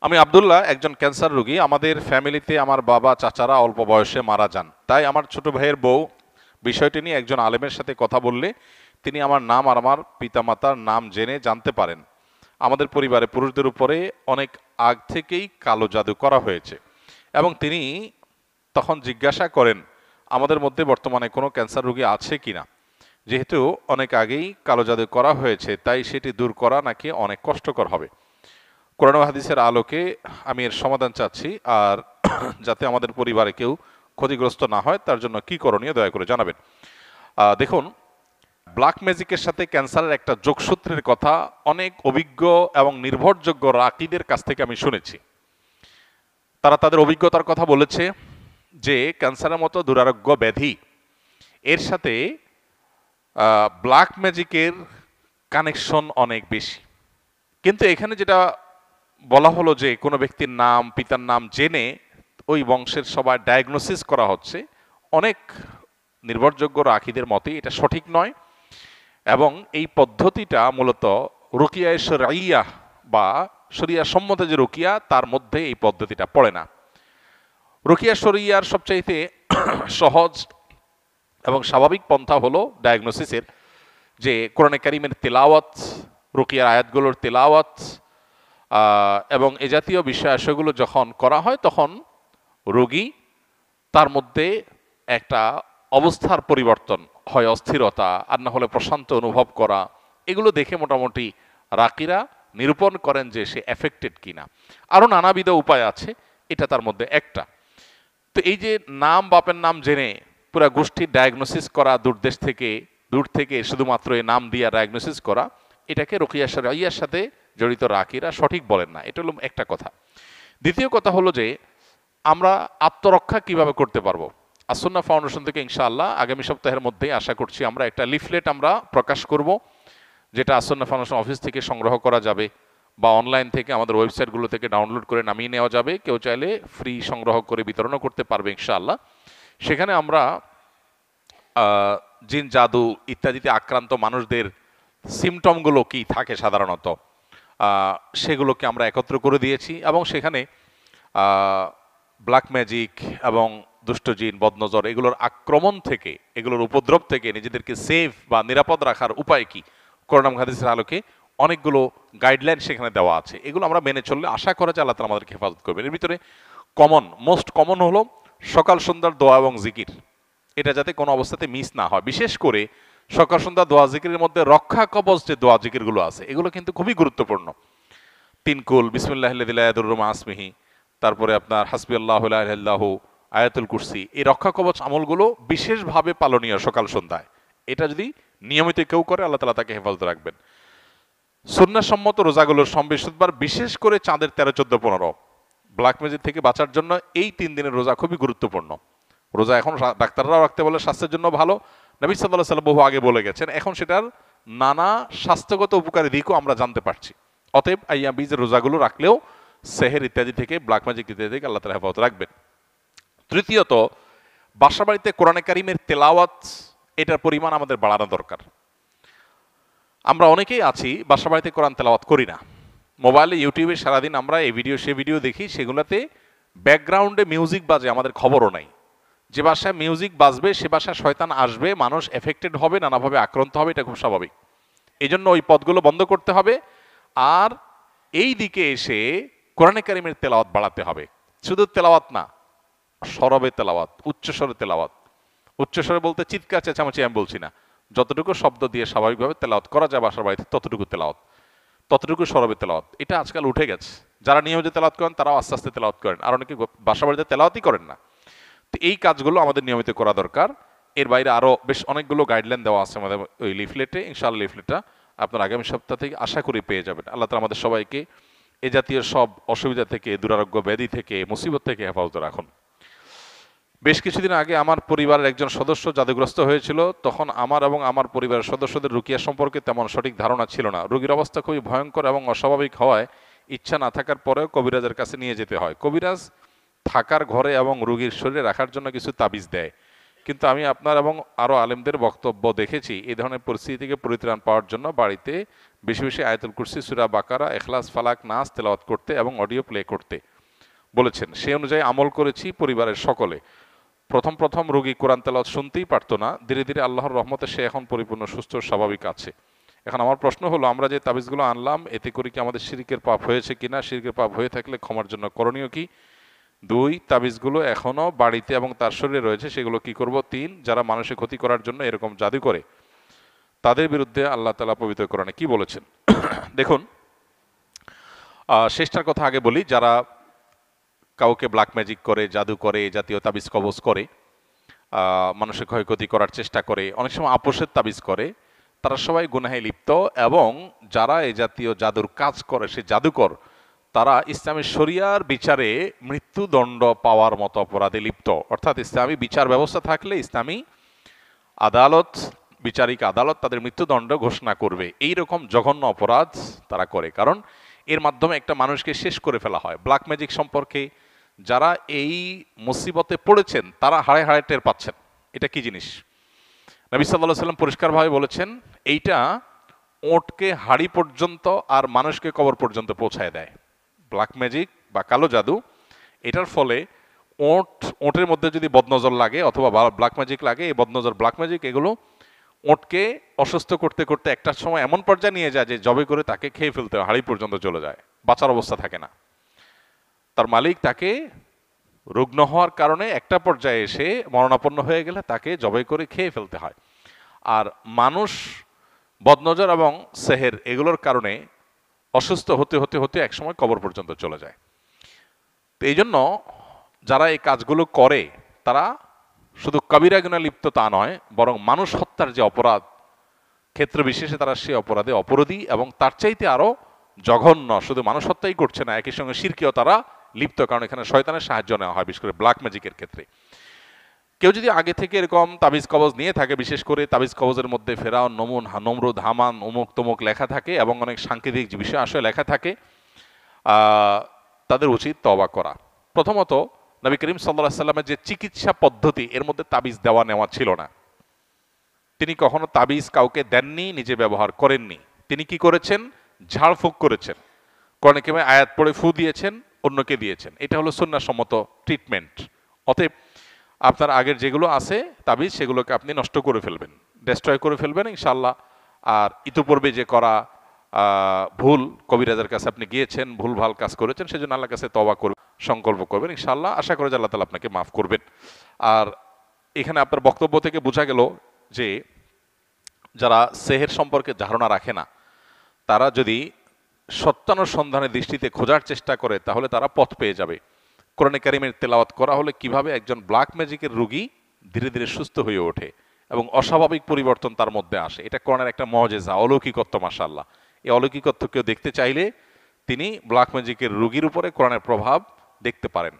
আমি আব্দুল্লাহ, একজন ক্যান্সার রোগী। আমাদের ফ্যামিলিতে আমার বাবা চাচারা অল্প বয়সে মারা যান। তাই আমার ছোট ভাইয়ের বউ বিষয়টি নিয়ে একজন আলেমের সাথে কথা বললে তিনি আমার নাম আর আমার পিতামাতার নাম জেনে জানতে পারেন আমাদের পরিবারে পুরুষদের উপরে অনেক আগ থেকেই কালো জাদু করা হয়েছে, এবং তিনি তখন জিজ্ঞাসা করেন আমাদের মধ্যে বর্তমানে কোনো ক্যান্সার রোগী আছে কিনা। যেহেতু অনেক আগেই কালো জাদু করা হয়েছে, তাই সেটি দূর করা নাকি অনেক কষ্টকর হবে। কোরআন ও হাদিসের আলোকে আমি এর সমাধান চাচ্ছি, আর যাতে আমাদের পরিবারে কেউ ক্ষতিগ্রস্ত না হয় তার জন্য কি করণীয় দয়া করে জানাবেন। দেখুন, ব্ল্যাক ম্যাজিকের সাথে ক্যান্সারের একটা যোগসূত্রের কথা অনেক অভিজ্ঞ এবং নির্ভরযোগ্য রাকিদের কাছ থেকে আমি শুনেছি। তারা তাদের অভিজ্ঞতার কথা বলেছে যে ক্যান্সারের মতো দুরারোগ্য ব্যাধি এর সাথে ব্ল্যাক ম্যাজিকের কানেকশন অনেক বেশি। কিন্তু এখানে যেটা বলা হলো যে কোনো ব্যক্তির নাম পিতার নাম জেনে ওই বংশের সবার ডায়াগনোসিস করা হচ্ছে, অনেক নির্ভরযোগ্য রাখিদের মতে এটা সঠিক নয়, এবং এই পদ্ধতিটা মূলত রুকিয়া শরিয়া বা শরিয়া সম্মত যে রুকিয়া তার মধ্যে এই পদ্ধতিটা পড়ে না। রুকিয়া শরিয়ার সবচাইতে সহজ এবং স্বাভাবিক পন্থা হলো ডায়াগনোসিসের, যে কোরআনে কারিমের তেলাওয়াত, রুকিয়ার আয়াতগুলোর তেলাওয়াত এবং এ জাতীয় বিষয়গুলো যখন করা হয় তখন রোগী তার মধ্যে একটা অবস্থার পরিবর্তন হয়, অস্থিরতা আর না হলে প্রশান্ত অনুভব করা, এগুলো দেখে মোটামুটি রাকিরা নিরূপণ করেন যে সে এফেক্টেড কিনা। আরও নানাবিধ উপায় আছে, এটা তার মধ্যে একটা। তো এই যে নাম বাপের নাম জেনে পুরা গোষ্ঠীর ডায়াগনোসিস করা, দূর থেকে শুধুমাত্র এই নাম দিয়া ডায়াগনোসিস করা, এটাকে রুকিয়া শরিয়ার সাথে জড়িত রাকিরা সঠিক বলেন না। এটা হলো একটা কথা। দ্বিতীয় কথা হলো যে আমরা আত্মরক্ষা কিভাবে করতে পারবো। আসন্না ফাউন্ডেশন থেকে ইনশাআল্লাহ আগামী সপ্তাহের মধ্যেই আশা করছি আমরা একটা লিফলেট আমরা প্রকাশ করব, যেটা আসন্না ফাউন্ডেশন অফিস থেকে সংগ্রহ করা যাবে বা অনলাইন থেকে আমাদের ওয়েবসাইটগুলো থেকে ডাউনলোড করে নামিয়ে নেওয়া যাবে। কেউ চাইলে ফ্রি সংগ্রহ করে বিতরণও করতে পারবে ইনশাআল্লাহ। সেখানে আমরা জিন জাদু ইত্যাদিতে আক্রান্ত মানুষদের সিমটমগুলো কি থাকে সাধারণত সেগুলোকে আমরা একত্র করে দিয়েছি, এবং সেখানে ব্ল্যাক ম্যাজিক এবং দুষ্ট জিন বদনজর এগুলোর আক্রমণ থেকে, এগুলোর উপদ্রব থেকে নিজেদেরকে সেফ বা নিরাপদ রাখার উপায় কি, কোরআন হাদিসের আলোকে অনেকগুলো গাইডলাইন সেখানে দেওয়া আছে। এগুলো আমরা মেনে চললে আশা করা যায় আল্লাহ তাআলা আমাদেরকে হেফাজত করবেন। এর ভিতরে মোস্ট কমন হলো সকাল সন্ধ্যার দোয়া এবং জিকির। এটা যাতে কোনো অবস্থাতে মিস না হয়। বিশেষ করে সকাল সন্ধ্যা দোয়া জিকিরের মধ্যে রক্ষা কবচ যে দোয়া জিকিরগুলো আছে এগুলো কিন্তু খুবই গুরুত্বপূর্ণ। তিনকুল, বিসমিল্লাহিল্লাযী লা ইয়াদুররু মা ইসমিহি, তারপরে আপনার হাসবিয়াল্লাহু লা ইলাহা ইল্লাহু, আয়াতুল কুরসি, এই রক্ষা কবচ আমলগুলো বিশেষভাবে পালনীয় সকাল সন্ধ্যায়। এটা যদি নিয়মিত কেউ করে আল্লাহ তাআলা তাকে হেফাজত রাখবেন। সুন্নাহসম্মত রোজাগুলোর সম্বিশুদ্ধবার, বিশেষ করে চাঁদের 13, 14, 15 ব্ল্যাক ম্যাজিক থেকে বাঁচার জন্য এই 3 দিনের রোজা খুবই গুরুত্বপূর্ণ। রোজা এখন ডাক্তাররাও রাখতে বলে, স্বাস্থ্যের জন্য ভালো। নবী সাল্লাল্লাহু আলাইহি ওয়াসাল্লাম বহু আগে বলে গেছেন, এখন সেটার নানা স্বাস্থ্যগত উপকারী দিকও আমরা জানতে পারছি। অতএব আইয়াম বীজের রোজাগুলো রাখলেও সেহের ইত্যাদি থেকে, ব্ল্যাক ম্যাজিক ইত্যাদি থেকে আল্লাহ তাআলা হেফাজত রাখবেন। তৃতীয়ত, বাসা বাড়িতে কোরআনে কারিমের তেলাওয়াত এটার পরিমাণ আমাদের বাড়ানো দরকার। আমরা অনেকেই আছি বাসা বাড়িতে কোরআন তেলাওয়াত করি না। মোবাইলে ইউটিউবে সারাদিন আমরা এই ভিডিও সে ভিডিও দেখি, সেগুলোতে ব্যাকগ্রাউন্ডে মিউজিক বাজে, আমাদের খবরও নাই। যে বাসায় মিউজিক বাজবে সে বাসায় শয়তান আসবে, মানুষ এফেক্টেড হবে, নানাভাবে আক্রান্ত হবে, এটা খুব স্বাভাবিক। এই জন্য ওই পথগুলো বন্ধ করতে হবে। আর এই দিকে এসে কোরআনে কারিমের তেলাওয়াত বাড়াতে হবে। শুধু তেলাওয়াত না, সরবে তেলাওয়াত, উচ্চস্বরে তেলাওয়াত। উচ্চস্বরে বলতে চিৎকার চেঁচামেচি আমি বলছি না, যতটুকু শব্দ দিয়ে স্বাভাবিকভাবে তেলাওয়াত করা যায় বাসার বাড়িতে ততটুকু তেলাওয়াত, ততটুকু সরবে তেলাওয়াত। এটা আজকাল উঠে গেছে। যারা নিয়মিত তেলাওয়াত করেন তারাও আস্তে আস্তে তেলাওয়াত করেন, আর অনেকে বাসা বাড়িতে তেলাওয়াতই করেন না। তো এই কাজগুলো আমাদের নিয়মিত করা দরকার। এর বাইরে আরও বেশ অনেকগুলো গাইডলাইন দেওয়া আছে আমাদের ওই লিফলেটে। ইনশাআল্লাহ লিফলেটটা আপনার আগামী সপ্তাহ থেকে আশা করি পেয়ে যাবেন। আল্লাহ তাআলা আমাদের সবাইকে এ জাতীয় সব অসুবিধা থেকে, দুরারোগ্য ব্যাধি থেকে, মুসিবত থেকে হেফাজত রাখুন। বেশ কিছুদিন আগে আমার পরিবারের একজন সদস্য জাদুগ্রস্ত হয়েছিল। তখন আমার এবং আমার পরিবারের সদস্যদের রুকিয়া সম্পর্কে তেমন সঠিক ধারণা ছিল না। রোগীর অবস্থা খুবই ভয়ঙ্কর এবং অস্বাভাবিক হওয়ায় ইচ্ছা না থাকার পরেও কবিরাজের কাছে নিয়ে যেতে হয়। কবিরাজ থাকার ঘরে এবং রোগীর শরীরে রাখার জন্য কিছু তাবিজ দেয় কিন্তু আমি আপনার এবং আরও আলেমদের বক্তব্য দেখেছি এই ধরনের পরিস্থিতি থেকে পরিত্রাণ পাওয়ার জন্য বাড়িতে বেশি বেশি আয়াতুল কুরসি, সূরা বাকারা, ইখলাস, ফালাক, নাস তেলাওয়াত করতে এবং অডিও প্লে করতে বলেছেন। সেই অনুযায়ী আমল করেছি পরিবারের সকলে। প্রথম প্রথম রোগী কোরআন তেলাওয়াত শুনতেই পারতো না, ধীরে ধীরে আল্লাহর রহমতে সে এখন পরিপূর্ণ সুস্থ স্বাভাবিক আছে। এখন আমার প্রশ্ন হলো, আমরা যে তাবিজগুলো আনলাম এতে করে কি আমাদের শিরকের পাপ হয়েছে কিনা? শিরকের পাপ হয়ে থাকলে ক্ষমার জন্য করণীয় কি? 2, তাবিজগুলো এখনো বাড়িতে এবং তার শরীরে রয়েছে, সেগুলো কি করব? 3, যারা মানুষের ক্ষতি করার জন্য এরকম জাদু করে তাদের বিরুদ্ধে আল্লাহ তাআলা পবিত্র কোরআনে কি বলেছেন? দেখুন, শেষটার কথা আগে বলি। যারা কাউকে ব্ল্যাক ম্যাজিক করে, জাদু করে, এই জাতীয় তাবিজ কবজ করে, মানুষের ক্ষয়ক্ষতি করার চেষ্টা করে, অনেক সময় আপোষের তাবিজ করে, তারা সবাই গুনাহে লিপ্ত। এবং যারা এই জাতীয় জাদুর কাজ করে, সে জাদুকর, তারা ইসলামী শরিয়ার বিচারে মৃত্যুদণ্ড পাওয়ার মতো অপরাধে লিপ্ত। অর্থাৎ ইসলামী বিচার ব্যবস্থা থাকলে ইসলামী আদালত, বিচারিক আদালত তাদের মৃত্যুদণ্ড ঘোষণা করবে। এই রকম জঘন্য অপরাধ তারা করে, কারণ এর মাধ্যমে একটা মানুষকে শেষ করে ফেলা হয়। ব্ল্যাক ম্যাজিক সম্পর্কে যারা এই মুসিবতে পড়েছেন তারা হাড়ে হাড়ে টের পাচ্ছেন এটা কি জিনিস। নবী সাল্লাল্লাহু আলাইহি ওয়াসাল্লাম পরিষ্কারভাবে বলেছেন, এইটা ওটকে হাড়ি পর্যন্ত আর মানুষকে কবর পর্যন্ত পৌঁছায় দেয়। ব্ল্যাক ম্যাজিক বা কালো জাদু, এটার ফলে ওটের মধ্যে যদি বদনজর লাগে অথবা ব্ল্যাক ম্যাজিক লাগে, এই বদনজর, ব্ল্যাক ম্যাজিক, এগুলো ওটকে অসুস্থ করতে করতে একটা সময় এমন পর্যায়ে নিয়ে যায় যে জবে করে তাকে খেয়ে ফেলতে হয়, হাড়ি পর্যন্ত চলে যায়, বাঁচার অবস্থা থাকে না। তার মালিক তাকে রুগ্ন হওয়ার কারণে একটা পর্যায়ে এসে মরণাপন্ন হয়ে গেলে তাকে জবাই করে খেয়ে ফেলতে হয়। আর মানুষ বদনজর এবং সেহের এগুলোর কারণে অসুস্থ হতে হতে হতে একসময় কবর পর্যন্ত চলে যায়। তো এই জন্য যারা এই কাজগুলো করে তারা শুধু কবিরা গুনাহে লিপ্ত তা নয়, বরং মানুষ হত্যার যে অপরাধ, ক্ষেত্র বিশেষে তারা সে অপরাধে অপরাধী, এবং তার চাইতে আরো জঘন্য, শুধু মানুষ হত্যাই করছে না, একই সঙ্গে শিরকেও তারা লিপ্ত, কারণ এখানে শয়তানের সাহায্য নেওয়া হয়, বিশেষ করে ব্ল্যাক ম্যাজিকের ক্ষেত্রে। কেউ যদি আগে থেকে এরকম তাবিজ কবজ নিয়ে থাকে, বিশেষ করে তাবিজ কবজের মধ্যে ফেরাউন, নমরুদ, হামান, অমুক তমুক লেখা থাকে এবং অনেক সাংকেতিক বিষয় আসলে লেখা থাকে, তাদের উচিত তওবা করা। প্রথমত, নবী করিম সাল্লাল্লাহু আলাইহি ওয়াসাল্লামের যে চিকিৎসা পদ্ধতি, এর মধ্যে তাবিজ দেওয়া নেওয়া ছিল না। তিনি কখনো তাবিজ কাউকে দেননি, নিজে ব্যবহার করেননি। তিনি কি করেছেন? ঝাড়ফুঁক করেছেন, কোরআনে কারিমে আয়াত পড়ে ফু দিয়েছেন, অন্যকে দিয়েছেন। এটা হলো সুন্নাহসম্মত ট্রিটমেন্ট। অতএব আপনার আগের যেগুলো আছে তাবিজ, সেগুলোকে আপনি নষ্ট করে ফেলবেন, ডেস্ট্রয় করে ফেলবেন ইনশাআল্লাহ। আর ইতিপূর্বে যে করা ভুল, কবিরাজের কাছে আপনি গিয়েছেন, ভুল ভাল কাজ করেছেন, সেজন্য আল্লাহর কাছে তওবা করবেন, সংকল্প করবেন ইনশাআল্লাহ। আশা করি যে আল্লাহ তাআলা আপনাকে মাফ করবেন। আর এখানে আপনার বক্তব্য থেকে বোঝা গেল যে যারা সেহের সম্পর্কে ধারণা রাখে না, তারা যদি সত্যানুসন্ধানের দৃষ্টিতে খোঁজার চেষ্টা করে তাহলে তারা পথ পেয়ে যাবে। কোরআনে কারিমের তেলাওয়াত করা হলে কিভাবে একজন ব্ল্যাক ম্যাজিকের রোগী ধীরে ধীরে সুস্থ হয়ে ওঠে এবং অস্বাভাবিক পরিবর্তন তার মধ্যে আসে, এটা কোরআনের একটা মুজিজা, অলৌকিকত্ব। মাশাআল্লাহ, এই অলৌকিকত্ব কেউ দেখতে চাইলে তিনি ব্ল্যাক ম্যাজিকের রোগীর উপরে কোরআনের প্রভাব দেখতে পারেন।